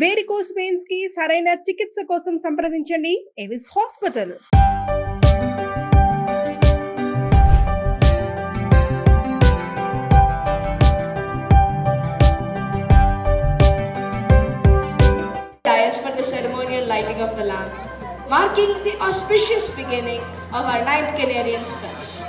Varicose veins కి సరైన చికిత్స కోసం సంప్రదించండి Avis hospital. For the ceremonial lighting of the lamp, marking the auspicious beginning of our 9th Canarians Fest.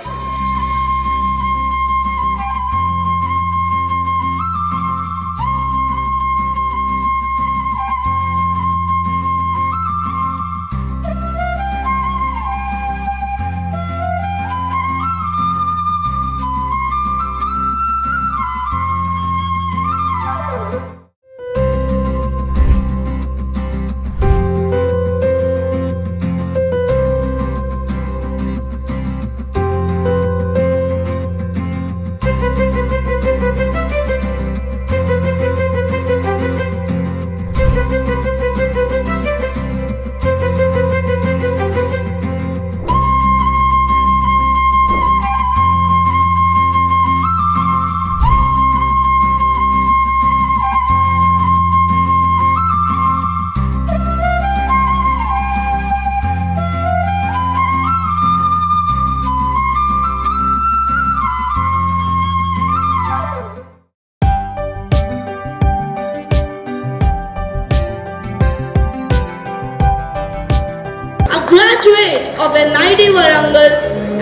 Graduate of NIT Warangal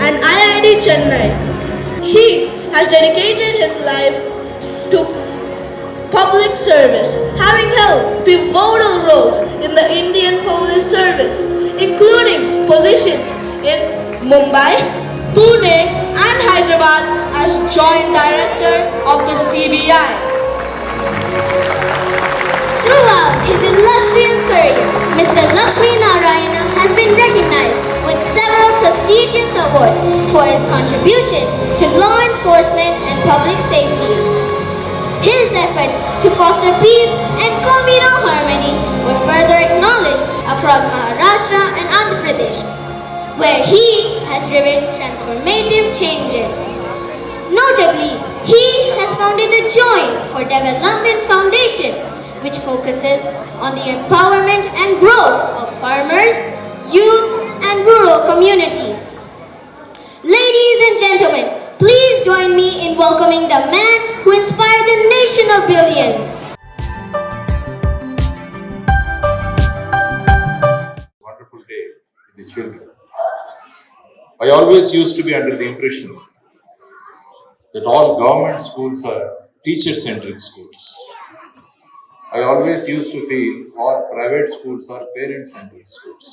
and IIT Chennai, he has dedicated his life to public service, having held pivotal roles in the Indian Police Service, including positions in Mumbai, Pune and Hyderabad as Joint Director of the CBI. Throughout his illustrious career, Mr. Lakshmi Narayana has been recognized with several prestigious awards for his contribution to law enforcement and public safety. His efforts to foster peace and communal harmony were further acknowledged across Maharashtra and Andhra Pradesh, where he has driven transformative changes. Notably, he has founded the Joint for Development Foundation, which focuses on the empowerment and growth of farmers, youth and rural communities. Ladies and gentlemen, please join me in welcoming the man who inspired the nation of billions. Wonderful day with the children. I always used to be under the impression that all government schools are teacher-centric schools. I always used to feel all private schools are parent-centric schools.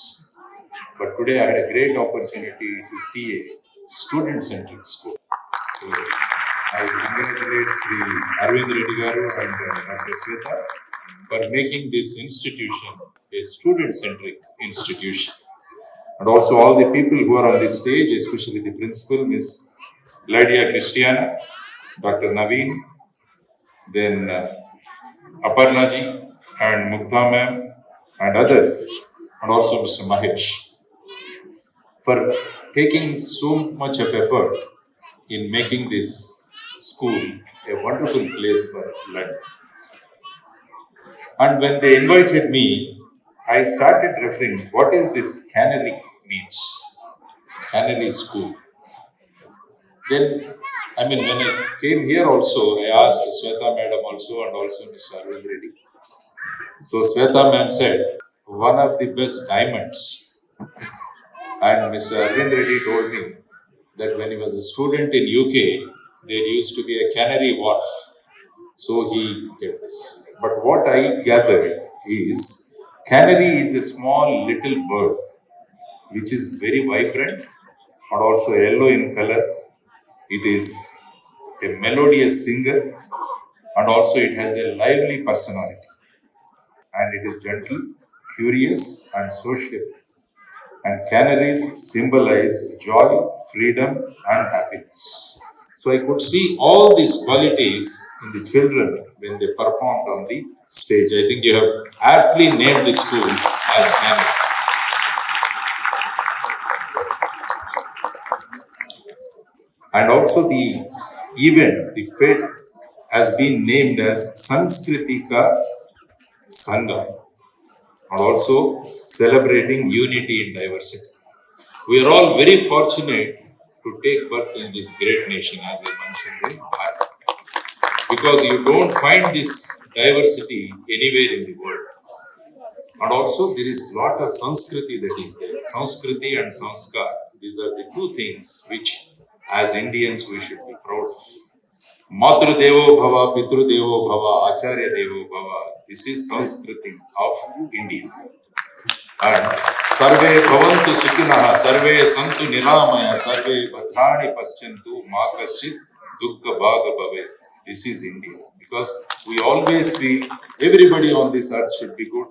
But today I had a great opportunity to see a student-centric school. So I congratulate Sri Arvind Reddy Garu and Dr. Sweta for making this institution a student-centric institution. And also all the people who are on the stage, especially the principal, Miss Lydia Christiana, Dr. Naveen, then Aparna ji and Mugdha ma'am and others, and also Mr. Mahesh, for taking so much of effort in making this school a wonderful place for learning. And when they invited me, I started referring, what is this Canary means? Canary school. Then, when I came here also, I asked Sweta madam also and also Mr. Arvind Reddy. So Sweta ma'am said, one of the best diamonds. And Mr. Arvind Reddy told me that when he was a student in UK, there used to be a Canary wharf. So he kept this. But what I gathered is, Canary is a small little bird which is very vibrant and also yellow in color. It is a melodious singer and also it has a lively personality. And it is gentle, curious and social. And canaries symbolize joy, freedom and happiness. So I could see all these qualities in the children when they performed on the stage. I think you have aptly named the school as Canary. And also the event, the fete, has been named as Sanskritika Sangha, and also celebrating unity in diversity. We are all very fortunate to take birth in this great nation, as I mentioned in Bharat, because you don't find this diversity anywhere in the world. And also there is lot of Sanskriti that is there. Sanskriti and Sanskar, these are the two things which as Indians we should be proud of. Matru Devo Bhava, Pitru Devo Bhava, Acharya Devo Bhava. This is Sanskriti of India. And Sarve Bhavantu Sukhinaha, Sarve Santu Niramaya, Sarve Bhadrani Paschantu, Ma Kaschit Dukkha Bhaga Bhavet. This is India. Because we always feel everybody on this earth should be good,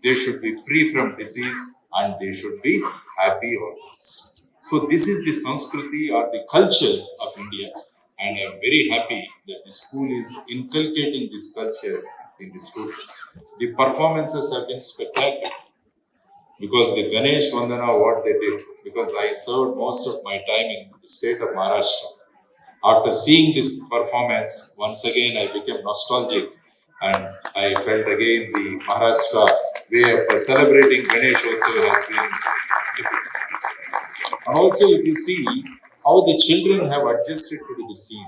they should be free from disease, and they should be happy always. So this is the Sanskriti or the culture of India, and I am very happy that the school is inculcating this culture in the students. The performances have been spectacular, because the Ganesh Vandana, what they did, because I served most of my time in the state of Maharashtra. After seeing this performance, once again I became nostalgic, and I felt again the Maharashtra way of celebrating Ganesh also has been different. And also if you see how the children have adjusted to the scene,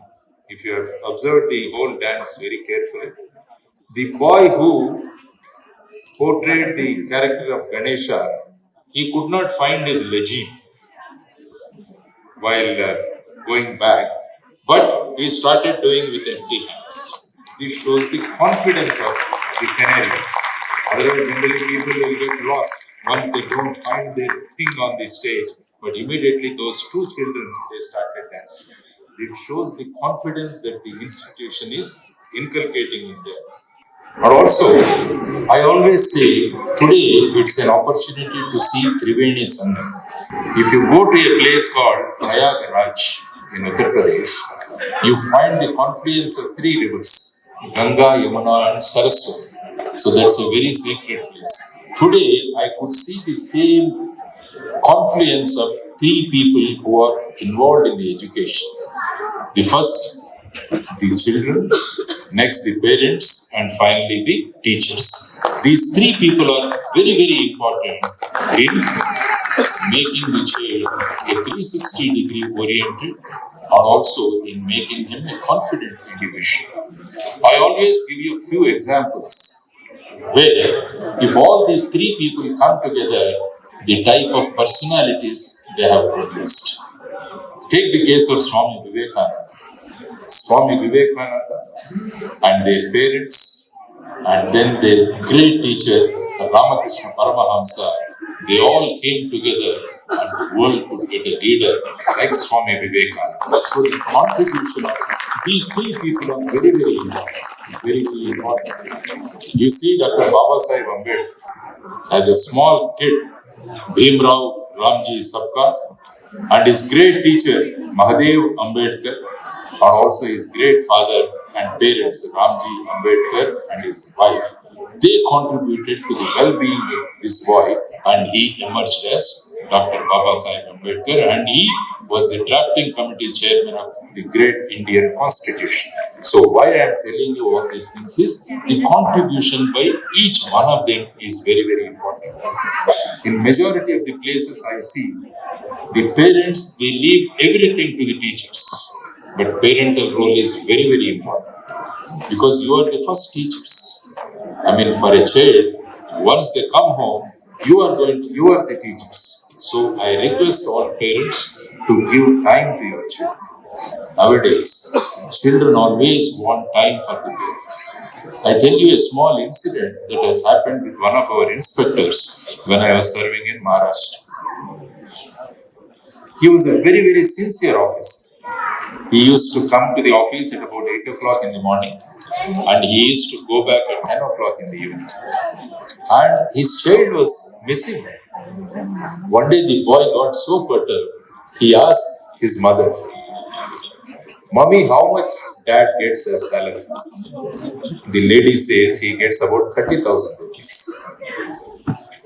if you have observed the whole dance very carefully, the boy who portrayed the character of Ganesha, he could not find his legend while going back, but he started doing with empty hands. This shows the confidence of the Canarians. Otherwise, generally people will get lost once they don't find their thing on the stage. But immediately those two children, they started dancing. It shows the confidence that the institution is inculcating in them. And also, I always say, today it's an opportunity to see Triveni Sangam. If you go to a place called Prayagraj in Uttar Pradesh, you find the confluence of three rivers, Ganga, Yamuna and Saraswati. So that's a very sacred place. Today, I could see the same confluence of three people who are involved in the education. The first, the children, next the parents, and finally the teachers. These three people are very, very important in making the child a 360-degree oriented, and also in making him a confident individual. I always give you a few examples where if all these three people come together, the type of personalities they have produced. Take the case of Swami Vivekananda. Swami Vivekananda and their parents, and then their great teacher, Ramakrishna Paramahamsa, they all came together and the world could get a leader like Swami Vivekananda. So the contribution of these three people are very, very important. Very, very important. You see Dr. Babasaheb Ambedkar as a small kid, Bhimrao Ramji Sabka, and his great teacher Mahadev Ambedkar, and also his great father and parents Ramji Ambedkar and his wife. They contributed to the well-being of this boy, and he emerged as Dr. Babasaheb Ambedkar, and he was the drafting committee chairman of the great Indian Constitution. So why I am telling you all these things is the contribution by each one of them is very, very important. In majority of the places I see, the parents, they leave everything to the teachers. But parental role is very, very important, because you are the first teachers. I mean, for a child, once they come home, you are the teachers. So I request all parents to give time to your children. Nowadays, children always want time for the parents. I tell you a small incident that has happened with one of our inspectors when I was serving in Maharashtra. He was a very, very sincere officer. He used to come to the office at about 8 o'clock in the morning, and he used to go back at 10 o'clock in the evening. And his child was missing. One day the boy got so perturbed, he asked his mother, "Mommy, how much dad gets as salary?" The lady says he gets about 30,000 rupees.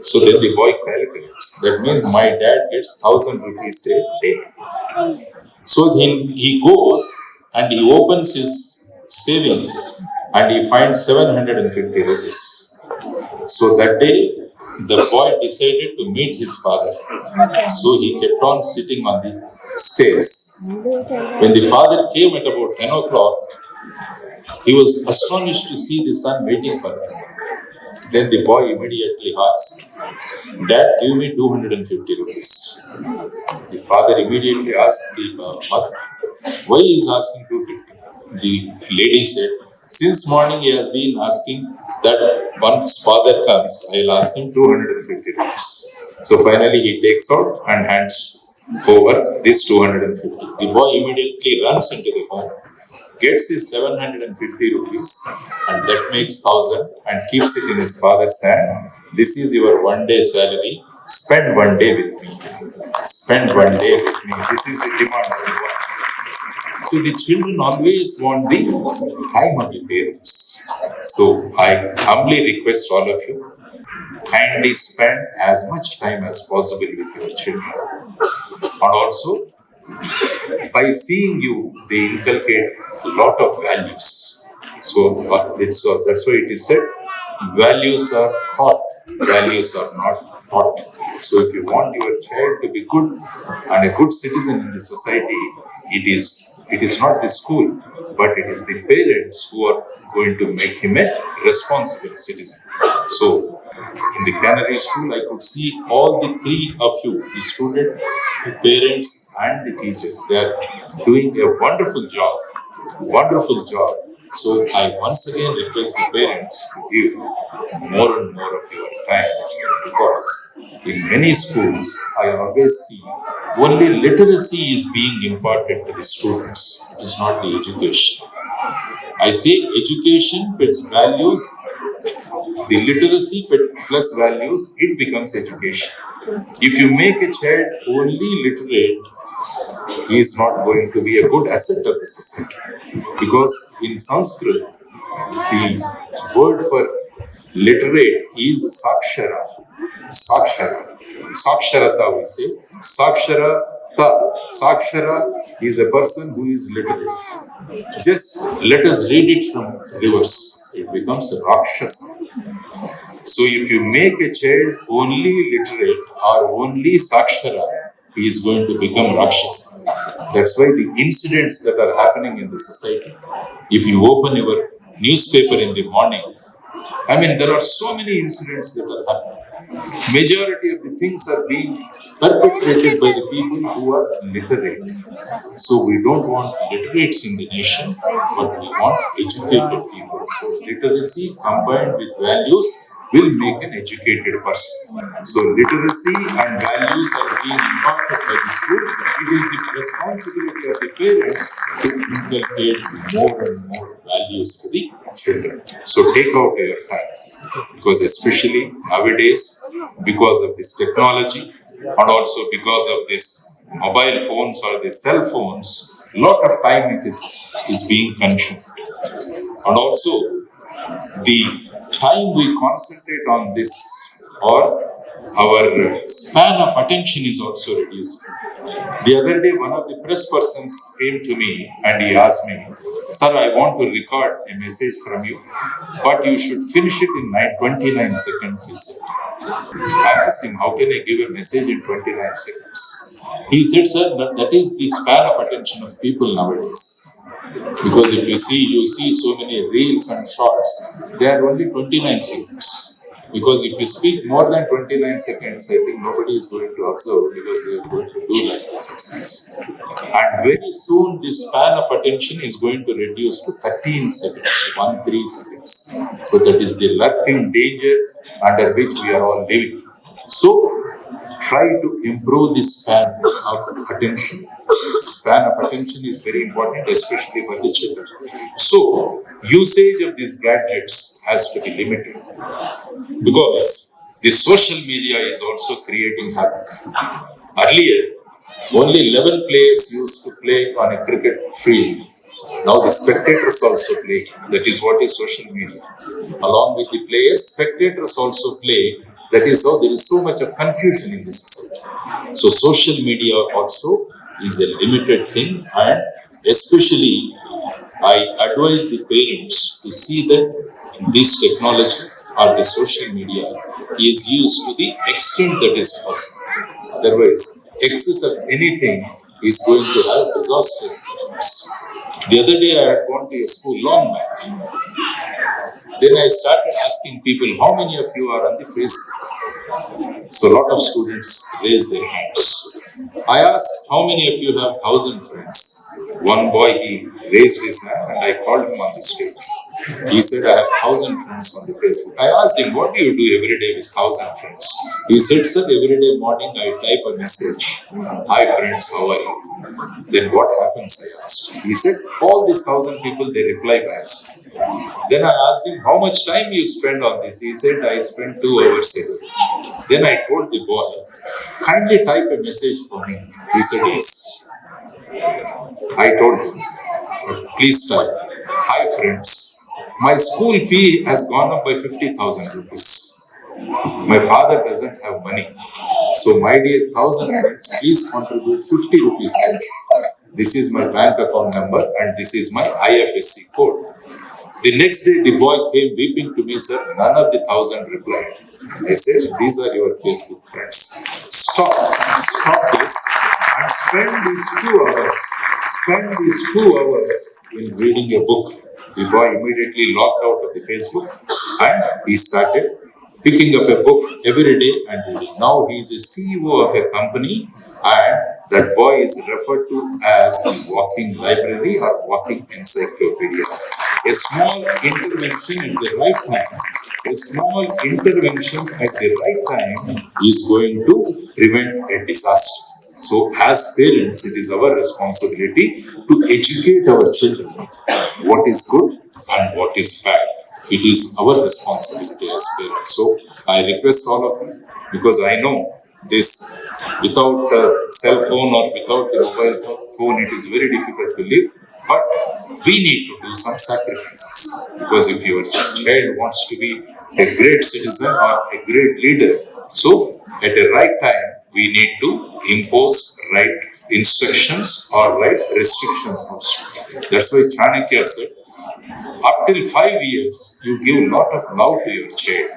So then the boy calculates, that means my dad gets 1,000 rupees a day. So then he goes and he opens his savings and he finds 750 rupees. So that day, the boy decided to meet his father. So he kept on sitting on the stairs. When the father came at about 10 o'clock, he was astonished to see the son waiting for him. Then the boy immediately asked, "Dad, give me 250 rupees. The father immediately asked the mother, "Why he is asking 250? The lady said, "Since morning he has been asking that once father comes, I'll ask him 250 rupees." So finally he takes out and hands over this 250. The boy immediately runs into the home, gets his 750 rupees, and that makes 1000 and keeps it in his father's hand. "This is your 1 day salary. Spend 1 day with me. Spend 1 day with me." This is the demand of the boy. So the children always want the time of the parents. So I humbly request all of you, kindly spend as much time as possible with your children. And also, by seeing you, they inculcate a lot of values. So that's why it is said, values are taught, values are not taught. So if you want your child to be good and a good citizen in the society, it is not the school, but it is the parents who are going to make him a responsible citizen. So in the Canary school, I could see all the three of you, the student, the parents, and the teachers. They are doing a wonderful job. Wonderful job. So I once again request the parents to give more and more of your time, because in many schools I always see only literacy is being imparted to the students. It is not the education. I say education plus values, the literacy plus values, it becomes education. If you make a child only literate, he is not going to be a good asset of the society. Because in Sanskrit, the word for literate is sakshara. Sakshara. Saksharata we say. Saksharata. Sakshara is a person who is literate. Just let us read it from reverse. It becomes a Rakshasa. So if you make a child only literate or only sakshara, he is going to become Rakshasa. That's why the incidents that are happening in the society, if you open your newspaper in the morning, I mean, there are so many incidents that are happening. Majority of the things are being perpetrated by the people who are literate. So we don't want literates in the nation, but we want educated people. So literacy combined with values will make an educated person. So literacy and values are being imparted by the school. It is the responsibility of the parents to inculcate more and more values to the children. So take out your time, because especially nowadays, because of this technology and also because of this mobile phones or the cell phones, lot of time it is being consumed. And also the time we concentrate on this, or our span of attention is also reducing. The other day, one of the press persons came to me and he asked me, "Sir, I want to record a message from you, but you should finish it in 29 seconds," he said. I asked him, "How can I give a message in 29 seconds? He said, "Sir, that is the span of attention of people nowadays. Because if you see so many reels and shorts, they are only 29 seconds. Because if you speak more than 29 seconds, I think nobody is going to observe, because they are going to do like this. And very soon, this span of attention is going to reduce to 13 seconds, 13 seconds. So that is the lurking danger under which we are all living. So try to improve the span of attention. Span of attention is very important, especially for the children. So usage of these gadgets has to be limited, because the social media is also creating havoc. Earlier, only 11 players used to play on a cricket field. Now the spectators also play. That is what is social media. Along with the players, spectators also play. That is how there is so much of confusion in this society. So social media also is a limited thing, and especially I advise the parents to see that in this technology or the social media is used to the extent that is possible. Otherwise, excess of anything is going to have disastrous effects. The other day I had gone to a school long back. Then I started asking people, how many of you are on the Facebook? So a lot of students raised their hands. I asked, how many of you have 1,000 friends? One boy, he raised his hand and I called him on the stage. He said, I have 1,000 friends on the Facebook. I asked him, what do you do every day with 1,000 friends? He said, sir, every day morning I type a message. Hi friends, how are you? Then what happens, I asked. He said, all these 1,000 people, they reply back. Then I asked him, how much time you spend on this? He said, I spend 2 hours a day. Then I told the boy, kindly type a message for me. He said, yes. I told him, please type, hi friends, my school fee has gone up by 50,000 rupees. My father doesn't have money. So my dear 1,000 friends, please contribute 50 rupees each. This is my bank account number and this is my IFSC code. The next day, the boy came weeping to me, sir, none of the 1,000 replied. I said, these are your Facebook friends. Stop this and spend these 2 hours in reading a book. The boy immediately logged out of the Facebook and he started picking up a book every day and reading. Now he is a CEO of a company and that boy is referred to as the walking library or walking encyclopedia. A small intervention at the right time, is going to prevent a disaster. So as parents, it is our responsibility to educate our children what is good and what is bad. It is our responsibility as parents. So I request all of you, because I know this, without a cell phone or without the mobile phone, it is very difficult to live. But we need to do some sacrifices, because if your child wants to be a great citizen or a great leader, so at the right time we need to impose right instructions or right restrictions also. That's why Chanakya said, up till 5 years you give a lot of love to your child.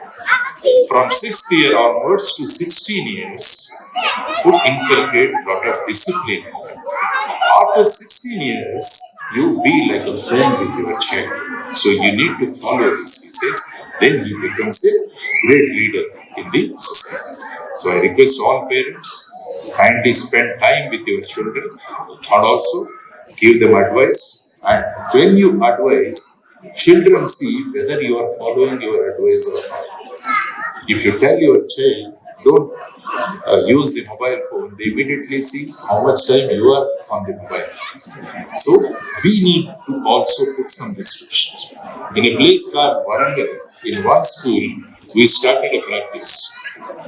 From 6th year onwards to 16 years, would inculcate a lot of discipline. After 16 years, you be like a friend with your child. So you need to follow this, he says. Then he becomes a great leader in the society. So I request all parents, kindly spend time with your children and also give them advice. And when you advise, children see whether you are following your advice or not. If you tell your child, don't use the mobile phone, they immediately see how much time you are on the mobile phone. So we need to also put some restrictions. In a place called Warangal, in one school, we started a practice.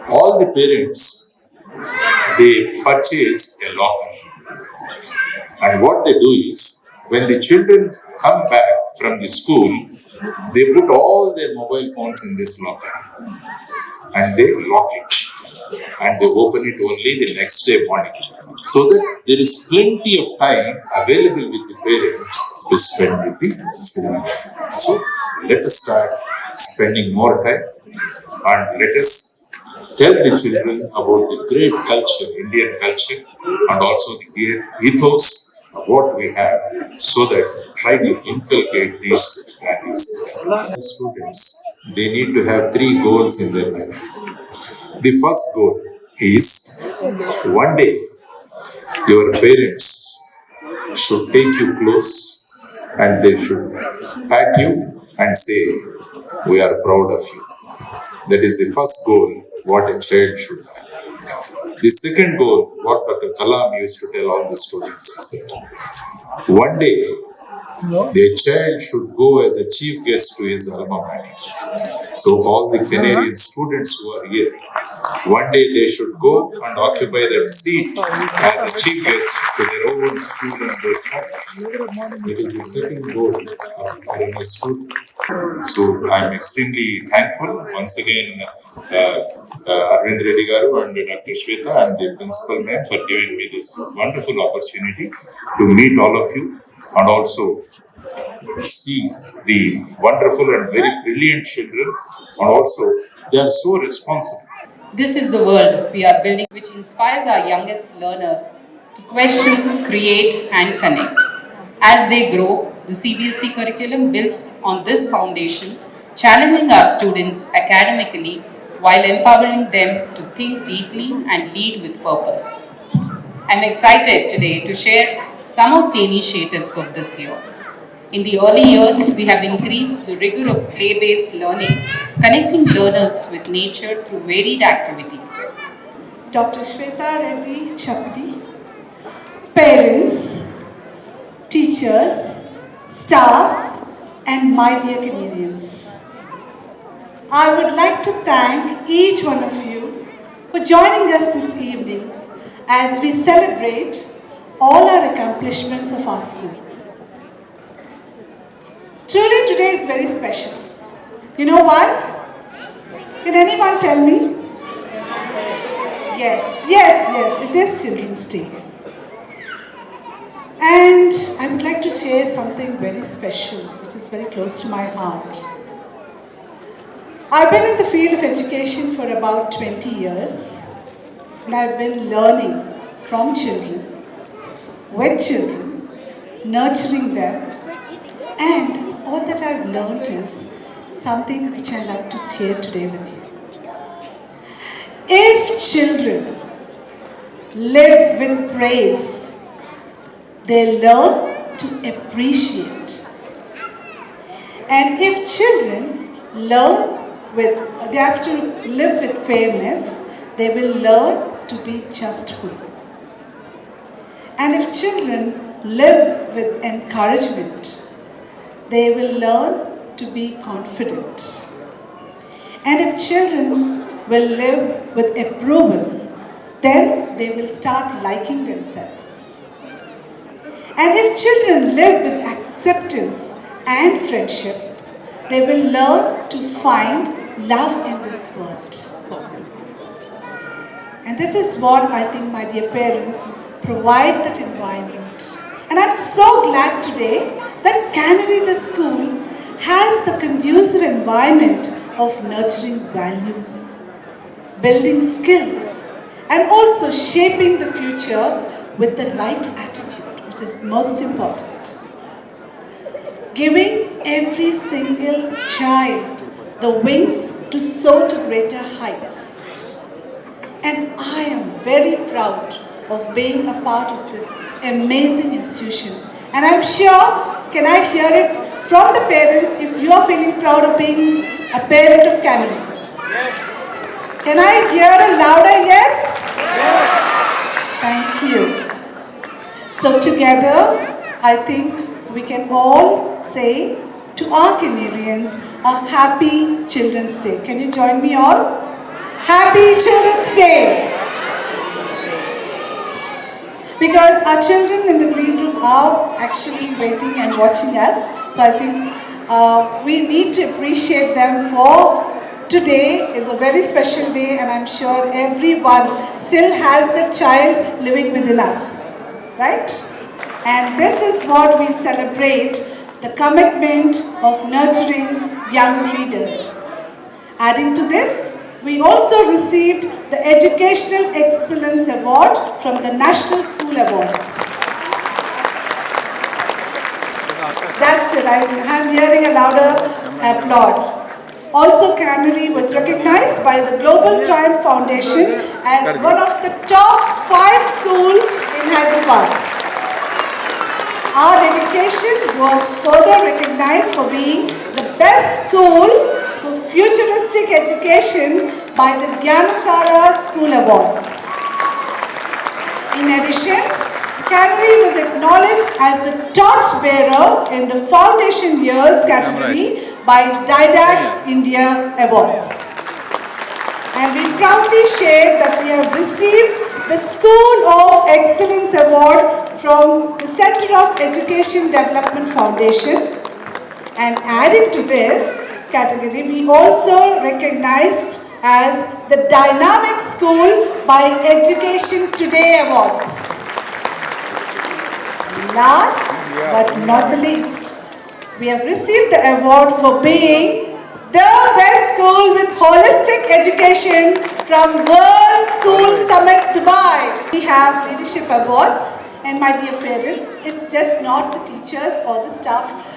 All the parents, they purchase a locker. And what they do is, when the children come back from the school, they put all their mobile phones in this locker and they lock it and they open it only the next day morning, so that there is plenty of time available with the parents to spend with the children. So let us start spending more time and let us tell the children about the great culture, Indian culture, and also the ethos of what we have, so that try to inculcate these values. Students, they need to have 3 goals in their life. The first goal is, one day your parents should take you close and they should pat you and say, we are proud of you. That is the first goal what a child should have. The second goal, what Dr. Kalam used to tell all the students, is that one day their child should go as a chief guest to his alma mater. So all the Canary students who are here, one day they should go and occupy that seat as a chief guest to their own school and their college. It is the second goal of a student. So I am extremely thankful once again, Arvind Reddy Garu and Dr. Shweta and the principal ma'am for giving me this wonderful opportunity to meet all of you and also see the wonderful and very brilliant children, and also they are so responsible. This is the world we are building, which inspires our youngest learners to question, create, and connect. As they grow, the CBSE curriculum builds on this foundation, challenging our students academically while empowering them to think deeply and lead with purpose. I'm excited today to share some of the initiatives of this year. In the early years, we have increased the rigor of play-based learning, connecting learners with nature through varied activities. Dr. Shweta Reddy Chapdi, parents, teachers, staff, and my dear Canarians. I would like to thank each one of you for joining us this evening as we celebrate all our accomplishments of our school. Truly, today is very special. You know why? Can anyone tell me? Yes, it is Children's Day. And I would like to share something very special, which is very close to my heart. I've been in the field of education for about 20 years, and I've been learning from children, with children, nurturing them, and all that I've learned is something which I love to share today with you. If children live with praise, they learn to appreciate. And if children they have to live with fairness, they will learn to be justful. And if children live with encouragement, they will learn to be confident. And if children will live with approval, then they will start liking themselves. And if children live with acceptance and friendship, they will learn to find love in this world. And this is what I think, my dear parents, provide that environment. And I'm so glad today that Canary, the school, has the conducive environment of nurturing values, building skills, and also shaping the future with the right attitude, which is most important. Giving every single child the wings to soar to greater heights. And I am very proud of being a part of this amazing institution. And I'm sure, can I hear it from the parents if you are feeling proud of being a parent of Canary? Can I hear a louder yes? Thank you. So together, I think we can all say to our Canarians a happy Children's Day. Can you join me all? Happy Children's Day! Because our children in the green room are actually waiting and watching us. So I think we need to appreciate them for today is a very special day, and I'm sure everyone still has a child living within us, right? And this is what we celebrate, the commitment of nurturing young leaders. Adding to this, we also received the Educational Excellence Award from the National School Awards. That's it, I'm hearing a louder applaud. Also, Canary was recognized by the Global Triumph Foundation as one of the top 5 schools in Hyderabad. Our dedication was further recognized for being the best school for futuristic education by the Gyanasala School Awards. In addition, Canary was acknowledged as the torchbearer in the Foundation Years category by Didac India Awards. And we proudly share that we have received the School of Excellence Award from the Center of Education Development Foundation. And adding to this category, we also recognized as the Dynamic School by Education Today Awards. Last but not the least, We have received the award for being the best school with holistic education from World School Summit Dubai. We have leadership awards, and my dear parents, it's just not the teachers or the staff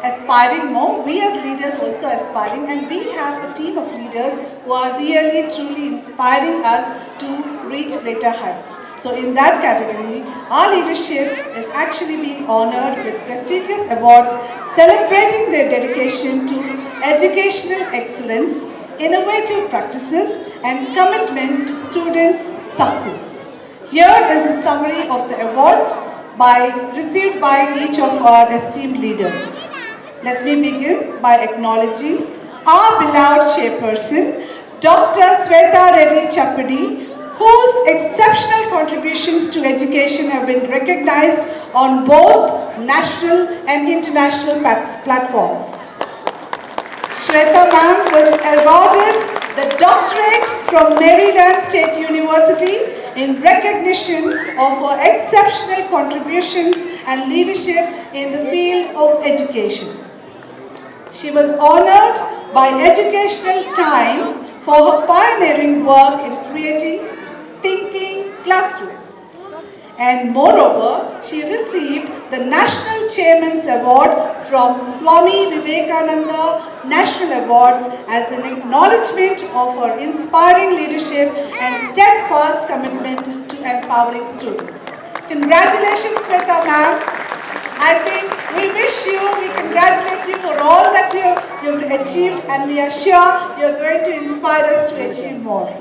aspiring more. We as leaders also aspiring, and we have a team of leaders who are really truly inspiring us to reach greater heights. So in that category, our leadership is actually being honored with prestigious awards celebrating their dedication to educational excellence, innovative practices, and commitment to students' success. Here is a summary of the awards received by each of our esteemed leaders. Let me begin by acknowledging our beloved chairperson, Dr. Sweta Reddy Chappadi, whose exceptional contributions to education have been recognized on both national and international platforms. Shweta ma'am was awarded the doctorate from Maryland State University in recognition of her exceptional contributions and leadership in the field of education. She was honored by Educational Times for her pioneering work in creating thinking classrooms. And moreover, she received the National Chairman's Award from Swami Vivekananda National Awards as an acknowledgement of her inspiring leadership and steadfast commitment to empowering students. Congratulations, Sweta ma'am. I think we congratulate you for all that you've achieved, and we are sure you're going to inspire us to achieve more.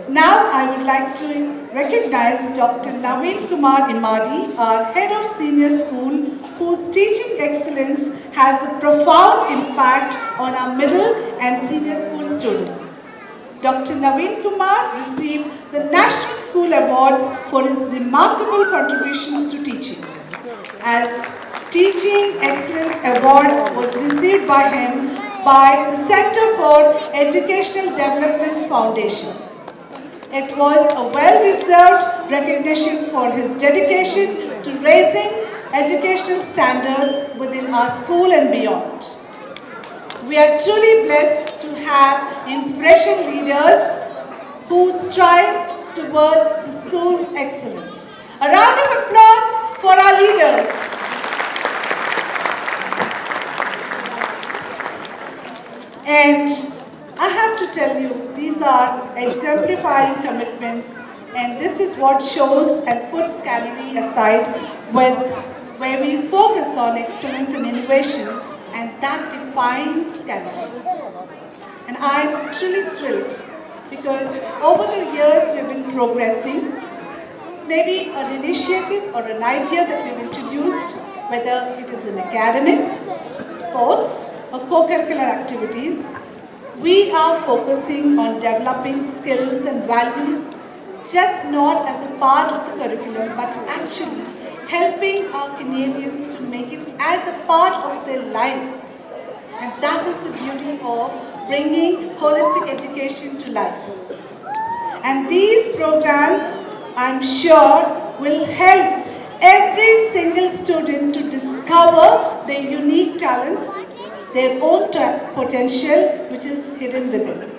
Now I would like to recognize Dr. Naveen Kumar Imadi, our head of senior school, whose teaching excellence has a profound impact on our middle and senior school students. Dr. Naveen Kumar received the National School Awards for his remarkable contributions to teaching. As Teaching Excellence Award was received by him by the Center for Educational Development Foundation. It was a well-deserved recognition for his dedication to raising educational standards within our school and beyond. We are truly blessed to have inspirational leaders who strive towards the school's excellence. A round of applause for our leaders. And I have to tell you, these are exemplifying commitments, and this is what shows and puts Canary aside where we focus on excellence and innovation, and that defines Canary. And I'm truly thrilled because over the years we've been progressing. Maybe an initiative or an idea that we've introduced, whether it is in academics, sports, or co-curricular activities, we are focusing on developing skills and values just not as a part of the curriculum, but actually helping our Canadians to make it as a part of their lives. And that is the beauty of bringing holistic education to life. And these programs, I'm sure, will help every single student to discover their unique talents, their own potential which is hidden within.